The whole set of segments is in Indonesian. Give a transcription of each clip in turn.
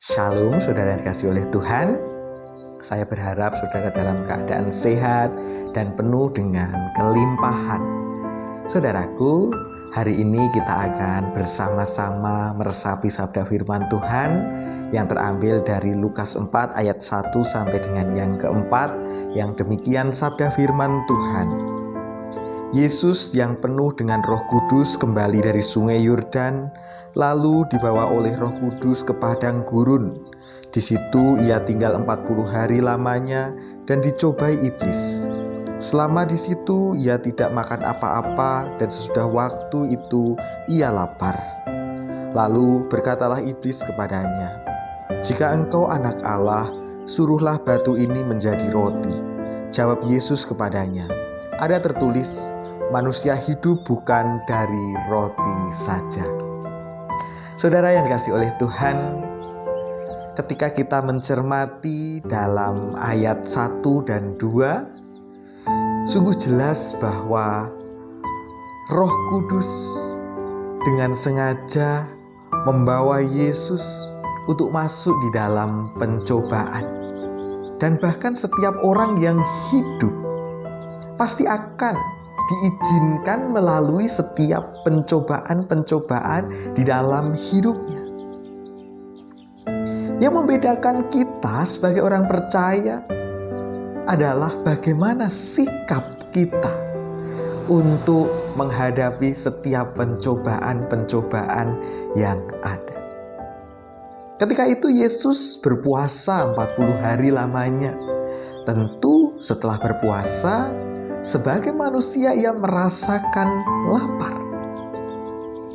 Shalom saudara yang dikasihi oleh Tuhan. Saya berharap saudara dalam keadaan sehat dan penuh dengan kelimpahan. Saudaraku, hari ini kita akan bersama-sama meresapi sabda firman Tuhan yang terambil dari Lukas 4 ayat 1 sampai dengan yang keempat, yang demikian sabda firman Tuhan. Yesus yang penuh dengan Roh Kudus kembali dari sungai Yordan, lalu dibawa oleh Roh Kudus ke padang gurun. Di situ ia tinggal 40 hari lamanya dan dicobai iblis. Selama di situ ia tidak makan apa-apa, dan sesudah waktu itu ia lapar. Lalu berkatalah iblis kepadanya, "Jika engkau anak Allah, suruhlah batu ini menjadi roti." Jawab Yesus kepadanya, "Ada tertulis, manusia hidup bukan dari roti saja." Saudara yang dikasihi oleh Tuhan, ketika kita mencermati dalam ayat 1 dan 2, sungguh jelas bahwa Roh Kudus dengan sengaja membawa Yesus untuk masuk di dalam pencobaan. Dan bahkan setiap orang yang hidup pasti akan diizinkan melalui setiap pencobaan-pencobaan di dalam hidupnya. Yang membedakan kita sebagai orang percaya adalah bagaimana sikap kita untuk menghadapi setiap pencobaan-pencobaan yang ada. Ketika itu Yesus berpuasa 40 hari lamanya. Tentu setelah berpuasa, sebagai manusia ia merasakan lapar.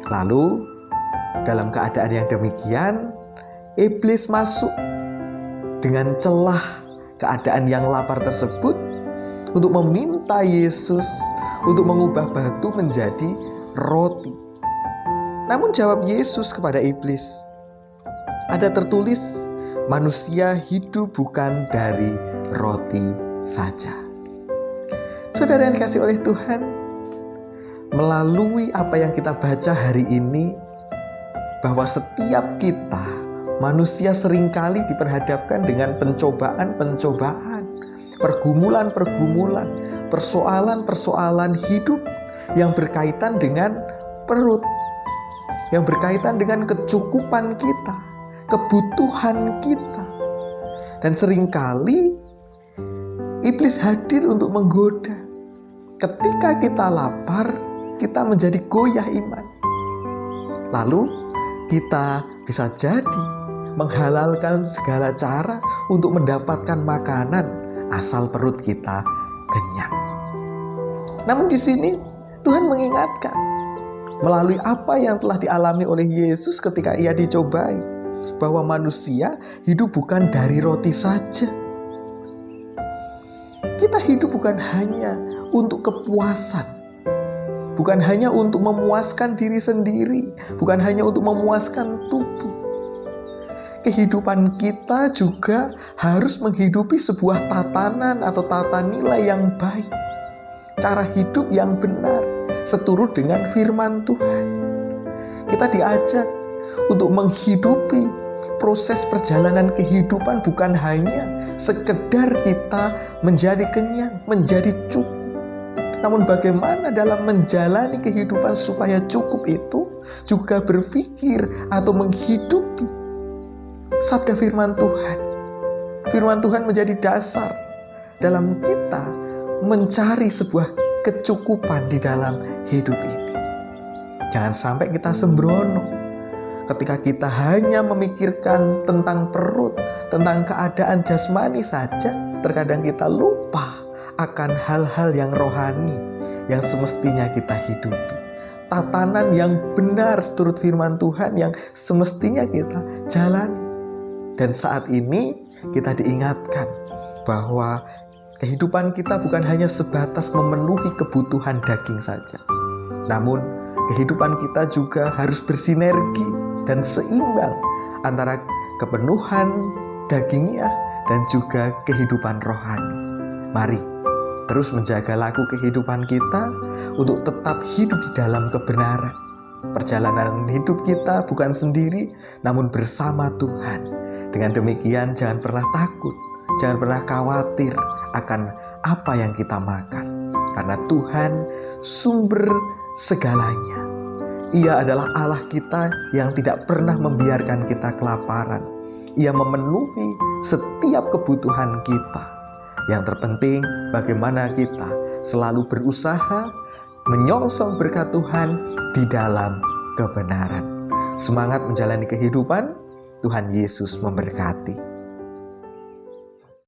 Lalu dalam keadaan yang demikian, iblis masuk dengan celah keadaan yang lapar tersebut untuk meminta Yesus untuk mengubah batu menjadi roti. Namun jawab Yesus kepada iblis, "Ada tertulis, manusia hidup bukan dari roti saja." Saudara yang dikasihi oleh Tuhan, melalui apa yang kita baca hari ini, bahwa setiap kita manusia seringkali diperhadapkan dengan pencobaan-pencobaan, pergumulan-pergumulan, persoalan-persoalan hidup yang berkaitan dengan perut, yang berkaitan dengan kecukupan kita, kebutuhan kita. Dan seringkali iblis hadir untuk menggoda. Ketika kita lapar, kita menjadi goyah iman. Lalu kita bisa jadi menghalalkan segala cara untuk mendapatkan makanan asal perut kita kenyang. Namun di sini Tuhan mengingatkan melalui apa yang telah dialami oleh Yesus ketika ia dicobai, bahwa manusia hidup bukan dari roti saja. Kita hidup bukan hanya untuk kepuasan, bukan hanya untuk memuaskan diri sendiri, bukan hanya untuk memuaskan tubuh. Kehidupan kita juga harus menghidupi sebuah tatanan atau tata nilai yang baik, cara hidup yang benar, seturut dengan firman Tuhan. Kita diajak untuk menghidupi proses perjalanan kehidupan bukan hanya sekedar kita menjadi kenyang, menjadi cukup. Namun bagaimana dalam menjalani kehidupan supaya cukup itu juga berpikir atau menghidupi sabda firman Tuhan. Firman Tuhan menjadi dasar dalam kita mencari sebuah kecukupan di dalam hidup ini. Jangan sampai kita sembrono ketika kita hanya memikirkan tentang perut, tentang keadaan jasmani saja. Terkadang kita lupa akan hal-hal yang rohani yang semestinya kita hidupi, tatanan yang benar seturut firman Tuhan yang semestinya kita jalani. Dan saat ini kita diingatkan bahwa kehidupan kita bukan hanya sebatas memenuhi kebutuhan daging saja, namun kehidupan kita juga harus bersinergi dan seimbang antara kepenuhan dagingnya dan juga kehidupan rohani. Mari terus menjaga laku kehidupan kita untuk tetap hidup di dalam kebenaran. Perjalanan hidup kita bukan sendiri, namun bersama Tuhan. Dengan demikian jangan pernah takut, jangan pernah khawatir akan apa yang kita makan. Karena Tuhan sumber segalanya. Ia adalah Allah kita yang tidak pernah membiarkan kita kelaparan. Ia memenuhi setiap kebutuhan kita. Yang terpenting bagaimana kita selalu berusaha menyongsong berkat Tuhan di dalam kebenaran. Semangat menjalani kehidupan. Tuhan Yesus memberkati.